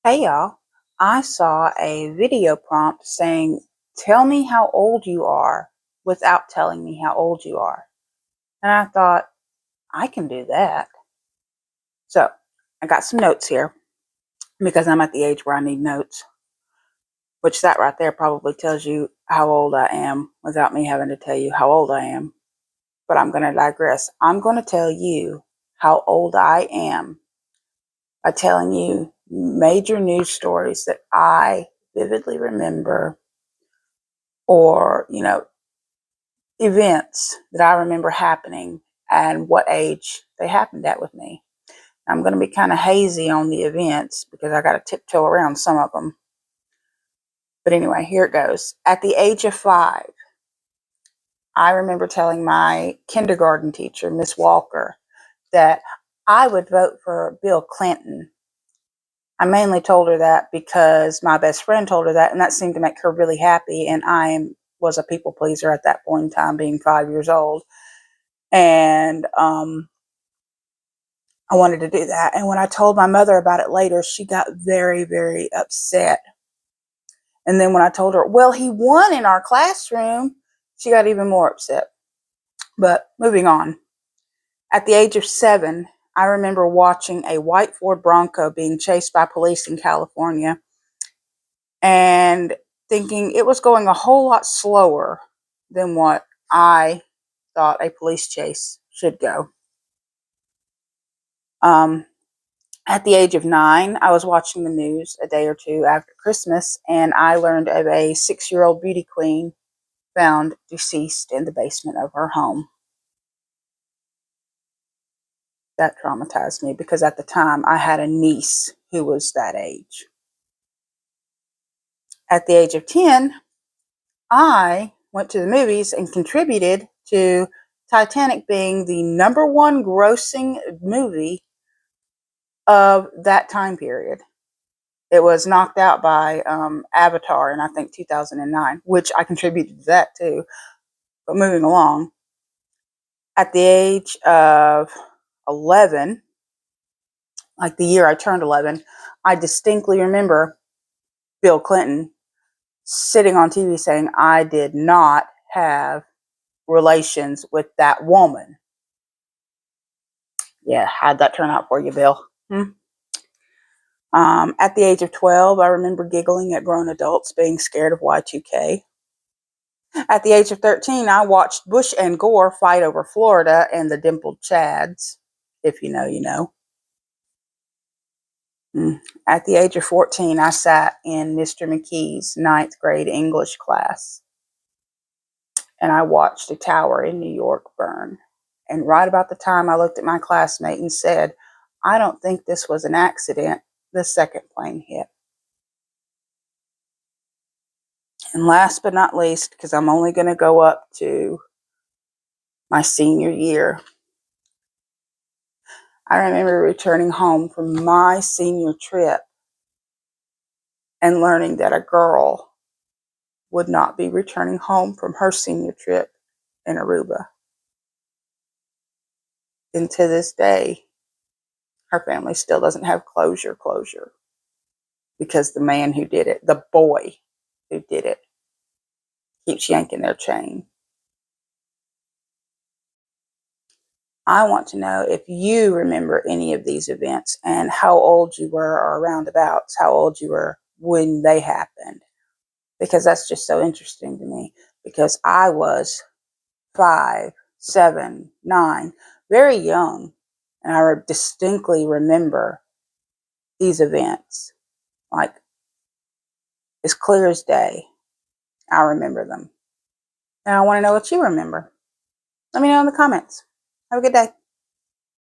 Hey y'all, I saw a video prompt saying, tell me how old you are without telling me how old you are. And I thought, I can do that. So I got some notes here because I'm at the age where I need notes, which that right there probably tells you how old I am without me having to tell you how old I am. But I'm going to digress. I'm going to tell you how old I am by telling you major news stories that I vividly remember, or events that I remember happening and what age they happened at with me. I'm going to be kind of hazy on the events because I got to tiptoe around some of them. But anyway, here it goes. At the age of 5, I remember telling my kindergarten teacher, Miss Walker, that I would vote for Bill Clinton. I mainly told her that because my best friend told her that, and that seemed to make her really happy. And I was a people pleaser at that point in time, being 5 years old. And I wanted to do that. And when I told my mother about it later, she got very, very upset. And then when I told her, well, he won in our classroom, she got even more upset. But moving on. At the age of 7, I remember watching a white Ford Bronco being chased by police in California and thinking it was going a whole lot slower than what I thought a police chase should go. At the age of 9, I was watching the news a day or two after Christmas, and I learned of a 6-year-old beauty queen found deceased in the basement of her home. That traumatized me because at the time I had a niece who was that age. At the age of 10, I went to the movies and contributed to Titanic being the #1 grossing movie of that time period. It was knocked out by Avatar in, I think, 2009, which I contributed to that too. But moving along, at the age of 11, like the year I turned 11, I distinctly remember Bill Clinton sitting on TV saying, I did not have relations with that woman. Yeah, how'd that turn out for you, Bill? At the age of 12, I remember giggling at grown adults being scared of Y2K. At the age of 13, I watched Bush and Gore fight over Florida and the dimpled Chads. If you know, you know. At the age of 14, I sat in Mr. McKee's 9th grade English class, and I watched a tower in New York burn. And right about the time I looked at my classmate and said, I don't think this was an accident, the second plane hit. And last but not least, because I'm only going to go up to my senior year, I remember returning home from my senior trip and learning that a girl would not be returning home from her senior trip in Aruba. And to this day, her family still doesn't have closure because the man who did it, the boy who did it, keeps yanking their chain. I want to know if you remember any of these events and how old you were, or roundabouts, how old you were when they happened. Because that's just so interesting to me. Because I was 5, 7, 9, very young. And I distinctly remember these events. Like, as clear as day, I remember them. And I want to know what you remember. Let me know in the comments. Have a good day.